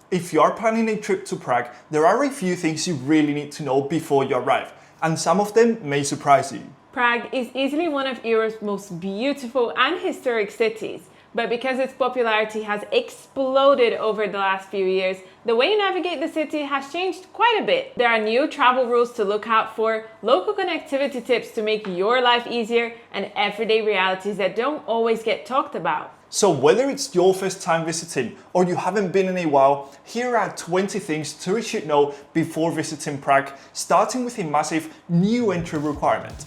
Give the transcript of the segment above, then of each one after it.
If you are planning a trip to Prague, there are a few things you really need to know before you arrive, and some of them may surprise you. Prague is easily one of Europe's most beautiful and historic cities, but because its popularity has exploded over the last few years, the way you navigate the city has changed quite a bit. There are new travel rules to look out for, local connectivity tips to make your life easier, and everyday realities that don't always get talked about. So whether it's your first time visiting or you haven't been in a while, here are 20 things tourists should know before visiting Prague, starting with a massive new entry requirement.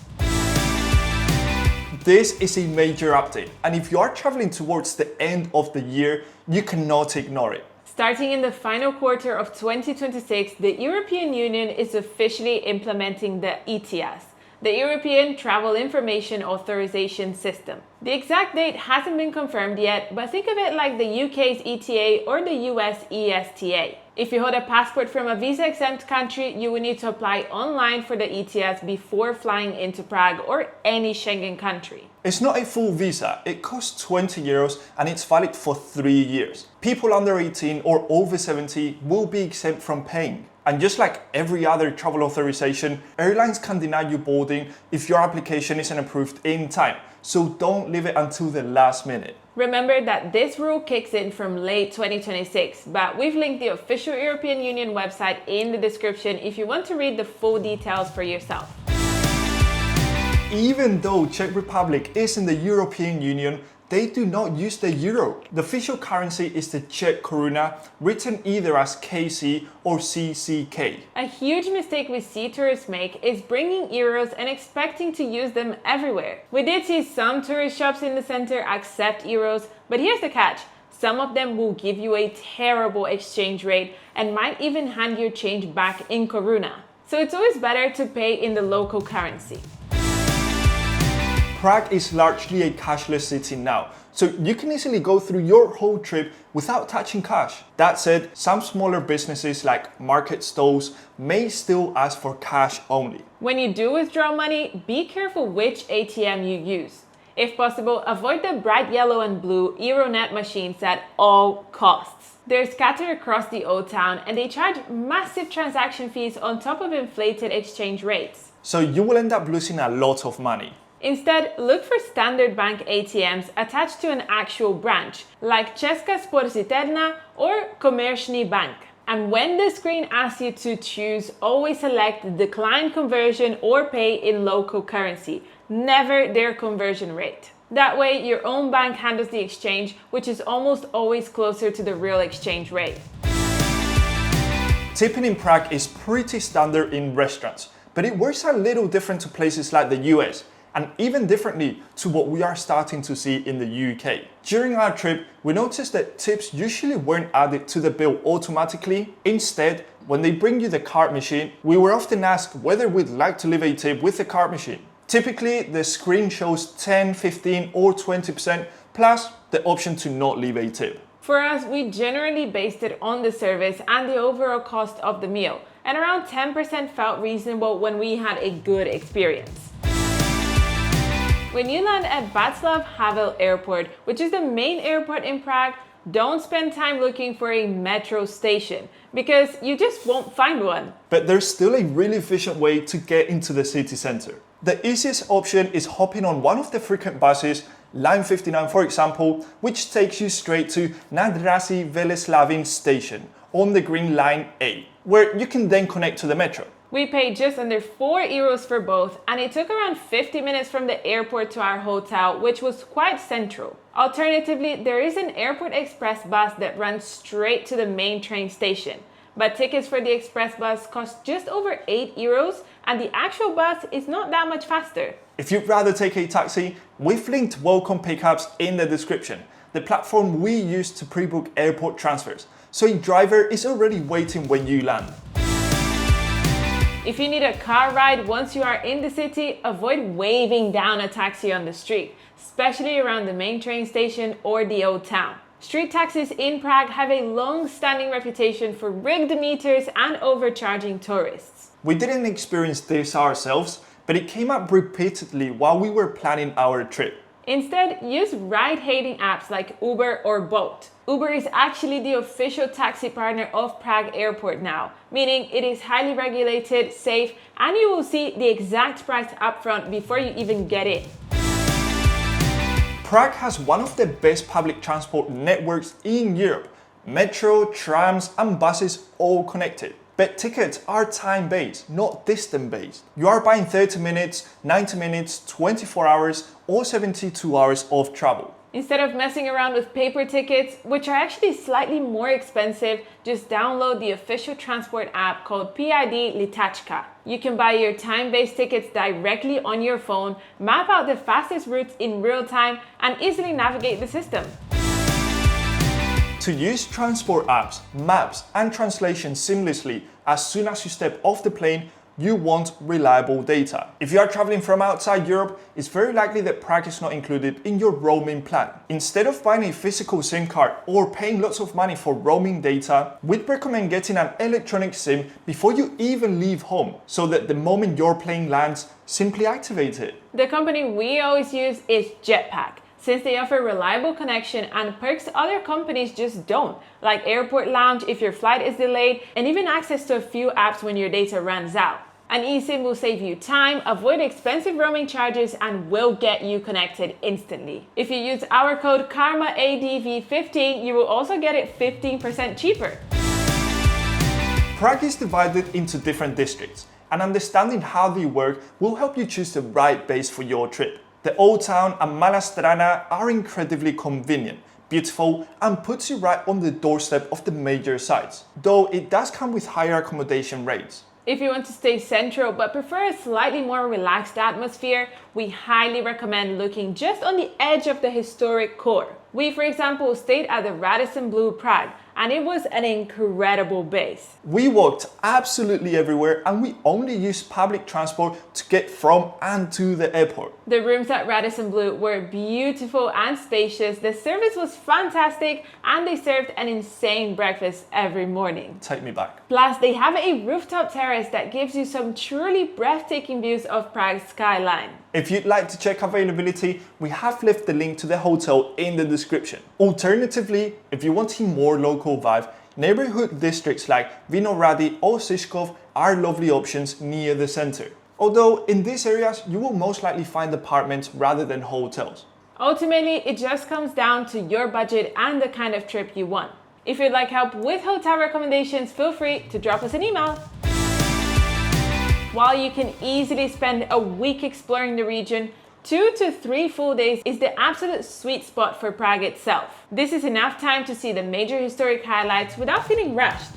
This is a major update, and if you are traveling towards the end of the year, you cannot ignore it. Starting in the final quarter of 2026, the European Union is officially implementing the ETS, the European Travel Information Authorization System. The exact date hasn't been confirmed yet, but think of it like the UK's ETA or the US ESTA. If you hold a passport from a visa-exempt country, you will need to apply online for the ETS before flying into Prague or any Schengen country. It's not a full visa, it costs €20 and it's valid for 3 years. People under 18 or over 70 will be exempt from paying. And just like every other travel authorization, airlines can deny you boarding if your application isn't approved in time, so don't leave it until the last minute. Remember that this rule kicks in from late 2026, but we've linked the official European Union website in the description if you want to read the full details for yourself. Even though Czech Republic is in the European Union, they do not use the euro. The official currency is the Czech koruna, written either as KC or CCK. A huge mistake we see tourists make is bringing euros and expecting to use them everywhere. We did see some tourist shops in the center accept euros, but here's the catch. Some of them will give you a terrible exchange rate and might even hand your change back in koruna. So it's always better to pay in the local currency. Prague is largely a cashless city now, so you can easily go through your whole trip without touching cash. That said, some smaller businesses like market stalls may still ask for cash only. When you do withdraw money, be careful which ATM you use. If possible, avoid the bright yellow and blue Euronet machines at all costs. They're scattered across the old town and they charge massive transaction fees on top of inflated exchange rates. So you will end up losing a lot of money. Instead, look for standard bank ATMs attached to an actual branch, like Česká spořitelna or Komerční bank. And when the screen asks you to choose, always select decline conversion or pay in local currency, never their conversion rate. That way, your own bank handles the exchange, which is almost always closer to the real exchange rate. Tipping in Prague is pretty standard in restaurants, but it works a little different to places like the US. And even differently to what we are starting to see in the UK. During our trip, we noticed that tips usually weren't added to the bill automatically. Instead, when they bring you the card machine, we were often asked whether we'd like to leave a tip with the card machine. Typically, the screen shows 10, 15 or 20%, plus the option to not leave a tip. For us, we generally based it on the service and the overall cost of the meal, and around 10% felt reasonable when we had a good experience. When you land at Václav Havel Airport, which is the main airport in Prague, don't spend time looking for a metro station, because you just won't find one. But there's still a really efficient way to get into the city center. The easiest option is hopping on one of the frequent buses, Line 59 for example, which takes you straight to Nádraží Veleslavin station on the Green Line A, where you can then connect to the metro. We paid just under €4 for both, and it took around 50 minutes from the airport to our hotel, which was quite central. Alternatively, there is an airport express bus that runs straight to the main train station. But tickets for the express bus cost just over €8, and the actual bus is not that much faster. If you'd rather take a taxi, we've linked Welcome Pickups in the description, the platform we use to pre-book airport transfers, so a driver is already waiting when you land. If you need a car ride once you are in the city, avoid waving down a taxi on the street, especially around the main train station or the old town. Street taxis in Prague have a long-standing reputation for rigged meters and overcharging tourists. We didn't experience this ourselves, but it came up repeatedly while we were planning our trip. Instead, use ride-hailing apps like Uber or Bolt. Uber is actually the official taxi partner of Prague Airport now, meaning it is highly regulated, safe, and you will see the exact price upfront before you even get in. Prague has one of the best public transport networks in Europe. Metro, trams, and buses all connected. But tickets are time-based, not distance-based. You are buying 30 minutes, 90 minutes, 24 hours, or 72 hours of travel. Instead of messing around with paper tickets, which are actually slightly more expensive, just download the official transport app called PID Litachka. You can buy your time-based tickets directly on your phone, map out the fastest routes in real time, and easily navigate the system. To use transport apps, maps, and translation seamlessly as soon as you step off the plane, you want reliable data. If you are traveling from outside Europe, it's very likely that Prague is not included in your roaming plan. Instead of buying a physical SIM card or paying lots of money for roaming data, we'd recommend getting an electronic SIM before you even leave home, so that the moment your plane lands, simply activate it. The company we always use is Jetpack, since they offer reliable connection and perks other companies just don't, like airport lounge if your flight is delayed, and even access to a few apps when your data runs out. An eSIM will save you time, avoid expensive roaming charges, and will get you connected instantly. If you use our code KARMAADV15, you will also get it 15% cheaper. Prague is divided into different districts, and understanding how they work will help you choose the right base for your trip. The Old Town and Mala Strana are incredibly convenient, beautiful, and puts you right on the doorstep of the major sites, though it does come with higher accommodation rates. If you want to stay central but prefer a slightly more relaxed atmosphere, we highly recommend looking just on the edge of the historic core. We, for example, stayed at the Radisson Blu Prague, and it was an incredible base. We walked absolutely everywhere, and we only used public transport to get from and to the airport. The rooms at Radisson Blu were beautiful and spacious, the service was fantastic, and they served an insane breakfast every morning. Take me back. Plus, they have a rooftop terrace that gives you some truly breathtaking views of Prague's skyline. If you'd like to check availability, we have left the link to the hotel in the description. Alternatively, if you want a more local vibe, neighborhood districts like Vinohrady or Žižkov are lovely options near the center. Although in these areas, you will most likely find apartments rather than hotels. Ultimately, it just comes down to your budget and the kind of trip you want. If you'd like help with hotel recommendations, feel free to drop us an email. While you can easily spend a week exploring the region, 2 to 3 full days is the absolute sweet spot for Prague itself. This is enough time to see the major historic highlights without feeling rushed.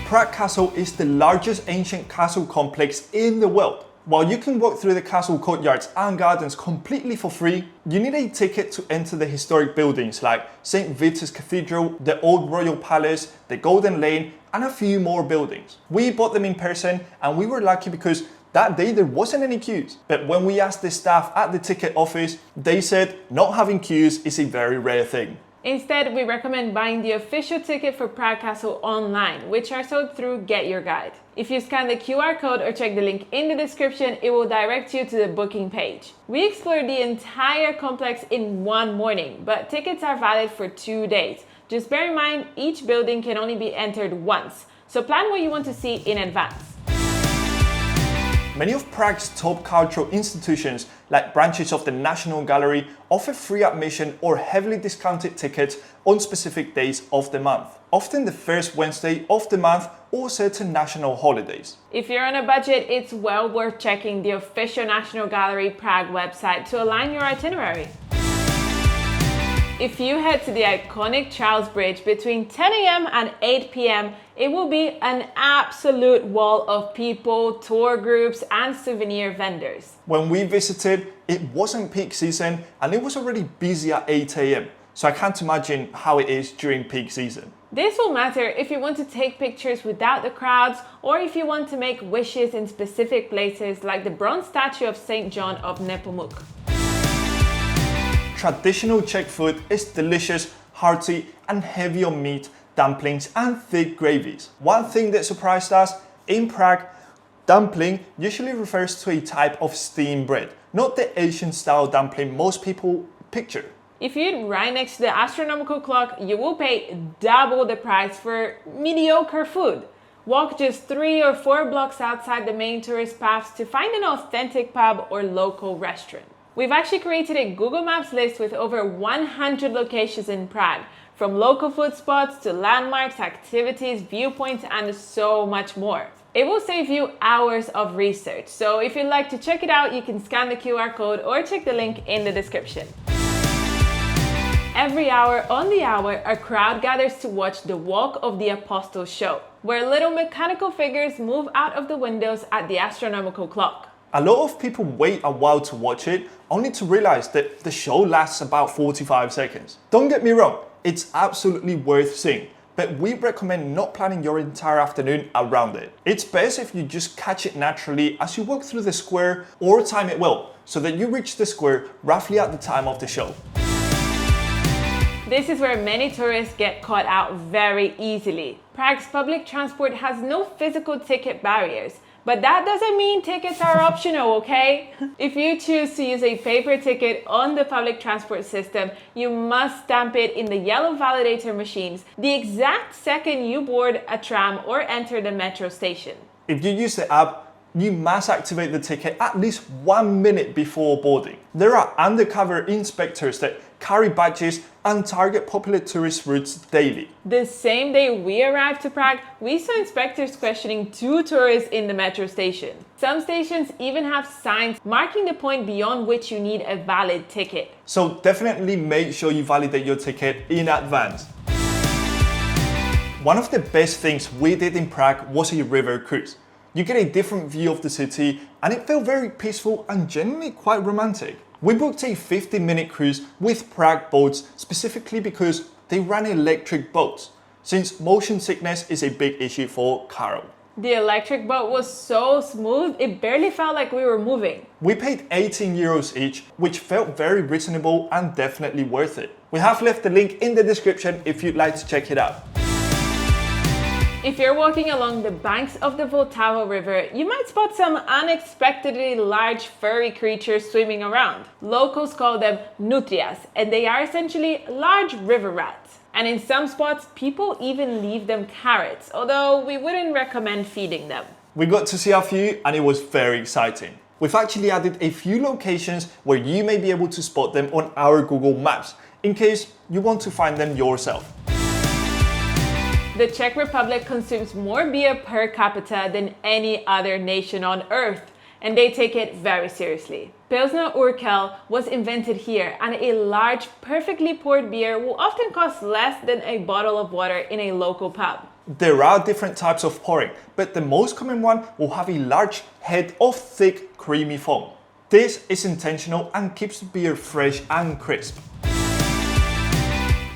Prague Castle is the largest ancient castle complex in the world. While you can walk through the castle courtyards and gardens completely for free, you need a ticket to enter the historic buildings like St. Vitus Cathedral, the Old Royal Palace, the Golden Lane, and a few more buildings. We bought them in person, and we were lucky because that day there wasn't any queues. But when we asked the staff at the ticket office, they said not having queues is a very rare thing. Instead, we recommend buying the official ticket for Prague Castle online, which are sold through Get Your Guide. If you scan the QR code or check the link in the description, it will direct you to the booking page. We explored the entire complex in one morning, but tickets are valid for 2 days. Just bear in mind, each building can only be entered once, so plan what you want to see in advance. Many of Prague's top cultural institutions, like branches of the National Gallery, offer free admission or heavily discounted tickets on specific days of the month, often the first Wednesday of the month or certain national holidays. If you're on a budget, it's well worth checking the official National Gallery Prague website to align your itinerary. If you head to the iconic Charles Bridge between 10 a.m. and 8 p.m., it will be an absolute wall of people, tour groups, and souvenir vendors. When we visited, it wasn't peak season and it was already busy at 8 a.m. So I can't imagine how it is during peak season. This will matter if you want to take pictures without the crowds or if you want to make wishes in specific places like the bronze statue of St. John of Nepomuk. Traditional Czech food is delicious, hearty, and heavy on meat, dumplings, and thick gravies. One thing that surprised us, in Prague, dumpling usually refers to a type of steamed bread, not the Asian-style dumpling most people picture. If you eat right next to the astronomical clock, you will pay double the price for mediocre food. Walk just 3 or 4 blocks outside the main tourist paths to find an authentic pub or local restaurant. We've actually created a Google Maps list with over 100 locations in Prague, from local food spots to landmarks, activities, viewpoints, and so much more. It will save you hours of research, so if you'd like to check it out, you can scan the QR code or check the link in the description. Every hour on the hour, a crowd gathers to watch the Walk of the Apostles show, where little mechanical figures move out of the windows at the astronomical clock. A lot of people wait a while to watch it, only to realize that the show lasts about 45 seconds. Don't get me wrong, it's absolutely worth seeing, but we recommend not planning your entire afternoon around it. It's best if you just catch it naturally as you walk through the square, or time it well, so that you reach the square roughly at the time of the show. This is where many tourists get caught out very easily. Prague's public transport has no physical ticket barriers, but that doesn't mean tickets are optional, okay? If you choose to use a paper ticket on the public transport system, you must stamp it in the yellow validator machines the exact second you board a tram or enter the metro station. If you use the app, you must activate the ticket at least 1 minute before boarding. There are undercover inspectors that carry badges and target popular tourist routes daily. The same day we arrived to Prague, we saw inspectors questioning 2 tourists in the metro station. Some stations even have signs marking the point beyond which you need a valid ticket. So definitely make sure you validate your ticket in advance. One of the best things we did in Prague was a river cruise. You get a different view of the city and it felt very peaceful and genuinely quite romantic. We booked a 50-minute cruise with Prague boats specifically because they ran electric boats, since motion sickness is a big issue for Karol. The electric boat was so smooth, it barely felt like we were moving. We paid 18 euros each, which felt very reasonable and definitely worth it. We have left the link in the description if you'd like to check it out. If you're walking along the banks of the Vltava River, you might spot some unexpectedly large furry creatures swimming around. Locals call them nutrias, and they are essentially large river rats. And in some spots, people even leave them carrots, although we wouldn't recommend feeding them. We got to see a few and it was very exciting. We've actually added a few locations where you may be able to spot them on our Google Maps, in case you want to find them yourself. The Czech Republic consumes more beer per capita than any other nation on earth, and they take it very seriously. Pilsner Urquell was invented here, and a large, perfectly poured beer will often cost less than a bottle of water in a local pub. There are different types of pouring, but the most common one will have a large head of thick, creamy foam. This is intentional and keeps the beer fresh and crisp.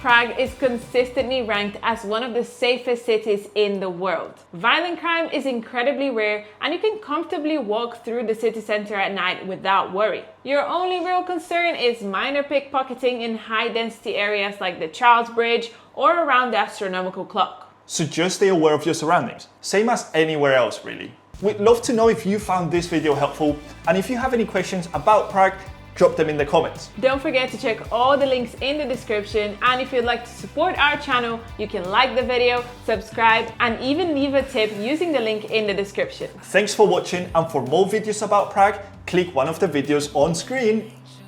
Prague is consistently ranked as one of the safest cities in the world. Violent crime is incredibly rare, and you can comfortably walk through the city center at night without worry. Your only real concern is minor pickpocketing in high-density areas like the Charles Bridge or around the astronomical clock. So just stay aware of your surroundings, same as anywhere else really. We'd love to know if you found this video helpful, and if you have any questions about Prague, drop them in the comments. Don't forget to check all the links in the description, and if you'd like to support our channel, you can like the video, subscribe, and even leave a tip using the link in the description. Thanks for watching, and for more videos about Prague, click one of the videos on screen.